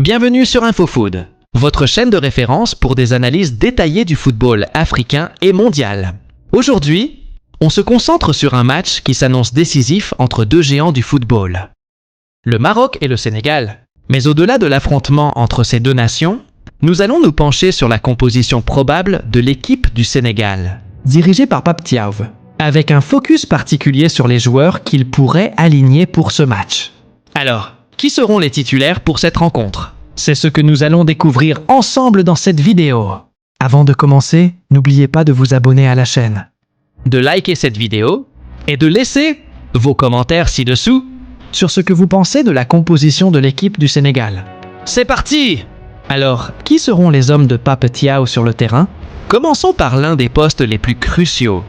Bienvenue sur InfoFood, votre chaîne de référence pour des analyses détaillées du football africain et mondial. Aujourd'hui, on se concentre sur un match qui s'annonce décisif entre deux géants du football. Le Maroc et le Sénégal. Mais au-delà de l'affrontement entre ces deux nations, nous allons nous pencher sur la composition probable de l'équipe du Sénégal, dirigée par Pape Thiaw, avec un focus particulier sur les joueurs qu'il pourrait aligner pour ce match. Alors, qui seront les titulaires pour cette rencontre? C'est ce que nous allons découvrir ensemble dans cette vidéo. Avant de commencer, n'oubliez pas de vous abonner à la chaîne, de liker cette vidéo et de laisser vos commentaires ci-dessous sur ce que vous pensez de la composition de l'équipe du Sénégal. C'est parti! Alors, qui seront les hommes de Pape Thiaw sur le terrain? Commençons par l'un des postes les plus cruciaux,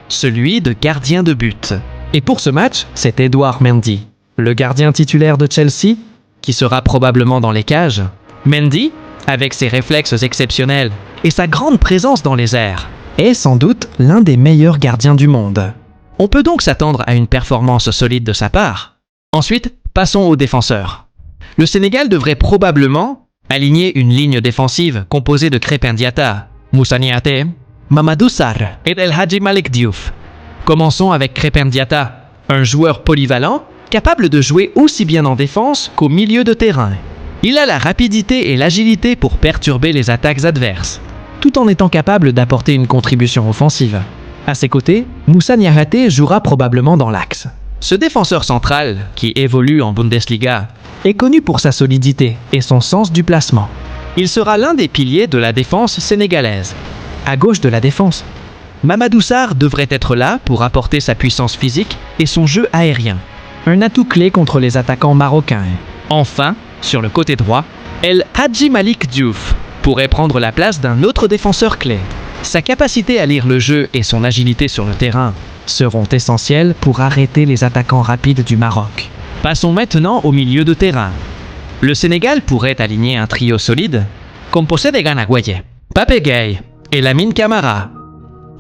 celui de gardien de but. Et pour ce match, c'est Edouard Mendy, le gardien titulaire de Chelsea, qui sera probablement dans les cages. Mendy, avec ses réflexes exceptionnels et sa grande présence dans les airs, est sans doute l'un des meilleurs gardiens du monde. On peut donc s'attendre à une performance solide de sa part. Ensuite, passons aux défenseurs. Le Sénégal devrait probablement aligner une ligne défensive composée de Krépin Diatta, Moussa Niaté, Mamadou Sarr et El Hadji Malick Diouf. Commençons avec Krépin Diatta, un joueur polyvalent capable de jouer aussi bien en défense qu'au milieu de terrain. Il a la rapidité et l'agilité pour perturber les attaques adverses, tout en étant capable d'apporter une contribution offensive. À ses côtés, Moussa Niakhaté jouera probablement dans l'axe. Ce défenseur central, qui évolue en Bundesliga, est connu pour sa solidité et son sens du placement. Il sera l'un des piliers de la défense sénégalaise. À gauche de la défense, Mamadou Sarr devrait être là pour apporter sa puissance physique et son jeu aérien, un atout clé contre les attaquants marocains. Enfin, sur le côté droit, El Hadji Malick Diouf pourrait prendre la place d'un autre défenseur clé. Sa capacité à lire le jeu et son agilité sur le terrain seront essentiels pour arrêter les attaquants rapides du Maroc. Passons maintenant au milieu de terrain. Le Sénégal pourrait aligner un trio solide, composé de Gana Gueye, Pape Gueye et Lamine Camara.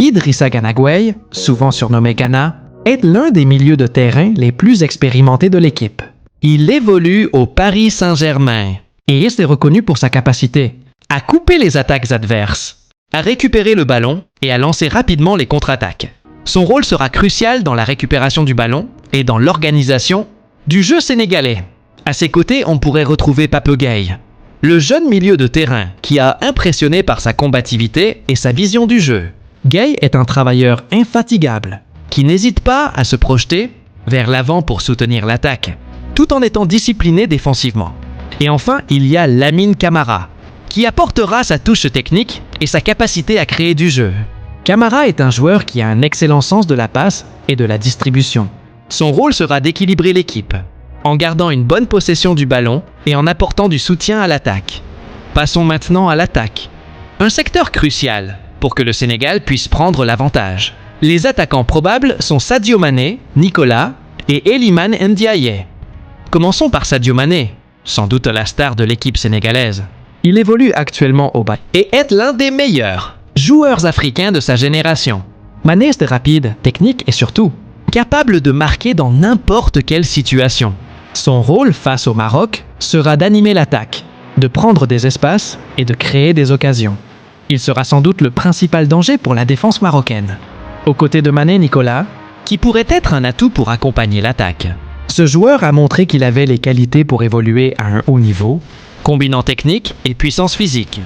Idrissa Gana Gueye, souvent surnommé Gana, est l'un des milieux de terrain les plus expérimentés de l'équipe. Il évolue au Paris Saint-Germain et est reconnu pour sa capacité à couper les attaques adverses, à récupérer le ballon et à lancer rapidement les contre-attaques. Son rôle sera crucial dans la récupération du ballon et dans l'organisation du jeu sénégalais. À ses côtés, on pourrait retrouver Pape Gueye, le jeune milieu de terrain qui a impressionné par sa combativité et sa vision du jeu. Gueye est un travailleur infatigable qui n'hésite pas à se projeter vers l'avant pour soutenir l'attaque, tout en étant discipliné défensivement. Et enfin, il y a Lamine Camara, qui apportera sa touche technique et sa capacité à créer du jeu. Camara est un joueur qui a un excellent sens de la passe et de la distribution. Son rôle sera d'équilibrer l'équipe, en gardant une bonne possession du ballon et en apportant du soutien à l'attaque. Passons maintenant à l'attaque, un secteur crucial pour que le Sénégal puisse prendre l'avantage. Les attaquants probables sont Sadio Mané, Nicolas et Iliman Ndiaye. Commençons par Sadio Mané, sans doute la star de l'équipe sénégalaise. Il évolue actuellement au Bayern et est l'un des meilleurs joueurs africains de sa génération. Mané est rapide, technique et surtout capable de marquer dans n'importe quelle situation. Son rôle face au Maroc sera d'animer l'attaque, de prendre des espaces et de créer des occasions. Il sera sans doute le principal danger pour la défense marocaine. Aux côtés de Mané, Nicolas, qui pourrait être un atout pour accompagner l'attaque. Ce joueur a montré qu'il avait les qualités pour évoluer à un haut niveau, combinant technique et puissance physique.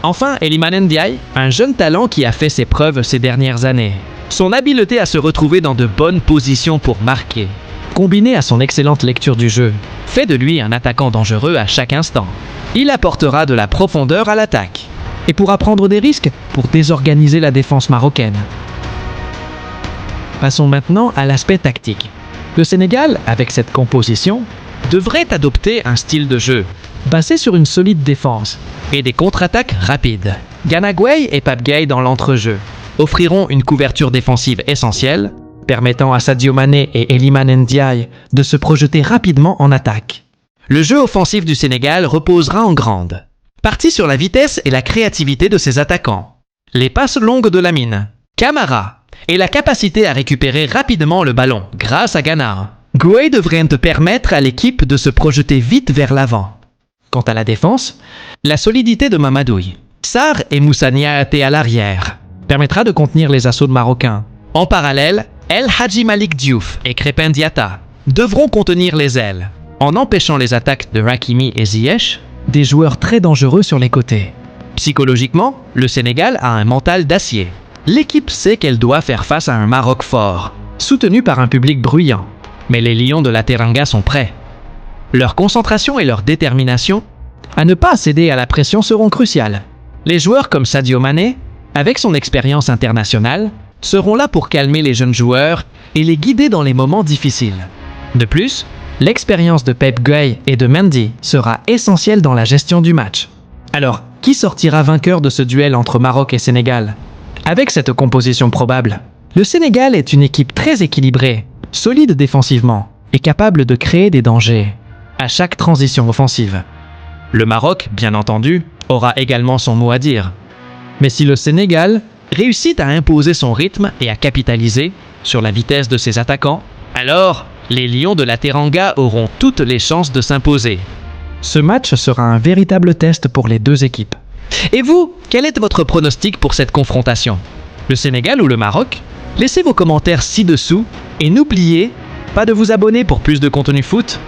Enfin, Iliman Ndiaye, un jeune talent qui a fait ses preuves ces dernières années. Son habileté à se retrouver dans de bonnes positions pour marquer, combiné à son excellente lecture du jeu, fait de lui un attaquant dangereux à chaque instant. Il apportera de la profondeur à l'attaque et pourra prendre des risques pour désorganiser la défense marocaine. Passons maintenant à l'aspect tactique. Le Sénégal, avec cette composition, devrait adopter un style de jeu basé sur une solide défense et des contre-attaques rapides. Gana Gueye et Pape Gueye dans l'entrejeu offriront une couverture défensive essentielle, permettant à Sadio Mané et Iliman Ndiaye de se projeter rapidement en attaque. Le jeu offensif du Sénégal reposera en grande partie sur la vitesse et la créativité de ses attaquants, les passes longues de Lamine Camara et la capacité à récupérer rapidement le ballon grâce à Gana. Gueye devrait permettre à l'équipe de se projeter vite vers l'avant, Quant à la défense, la solidité de Mamadouille, Sarr et Moussa Niahaté à l'arrière permettra de contenir les assauts de Marocains. En parallèle, El Hadji Malik Diouf et Crépin Diatta devront contenir les ailes, en empêchant les attaques de Hakimi et Ziyech, des joueurs très dangereux sur les côtés. Psychologiquement, le Sénégal a un mental d'acier. L'équipe sait qu'elle doit faire face à un Maroc fort, soutenu par un public bruyant. Mais les Lions de la Teranga sont prêts. Leur concentration et leur détermination à ne pas céder à la pression seront cruciales. Les joueurs comme Sadio Mané, avec son expérience internationale, seront là pour calmer les jeunes joueurs et les guider dans les moments difficiles. De plus, l'expérience de Pep Gueye et de Mendy sera essentielle dans la gestion du match. Alors, qui sortira vainqueur de ce duel entre Maroc et Sénégal? Avec cette composition probable, le Sénégal est une équipe très équilibrée, solide défensivement et capable de créer des dangers à chaque transition offensive. Le Maroc, bien entendu, aura également son mot à dire. Mais si le Sénégal réussit à imposer son rythme et à capitaliser sur la vitesse de ses attaquants, alors les Lions de la Teranga auront toutes les chances de s'imposer. Ce match sera un véritable test pour les deux équipes. Et vous, quel est votre pronostic pour cette confrontation? Le Sénégal ou le Maroc? Laissez vos commentaires ci-dessous et n'oubliez pas de vous abonner pour plus de contenu foot.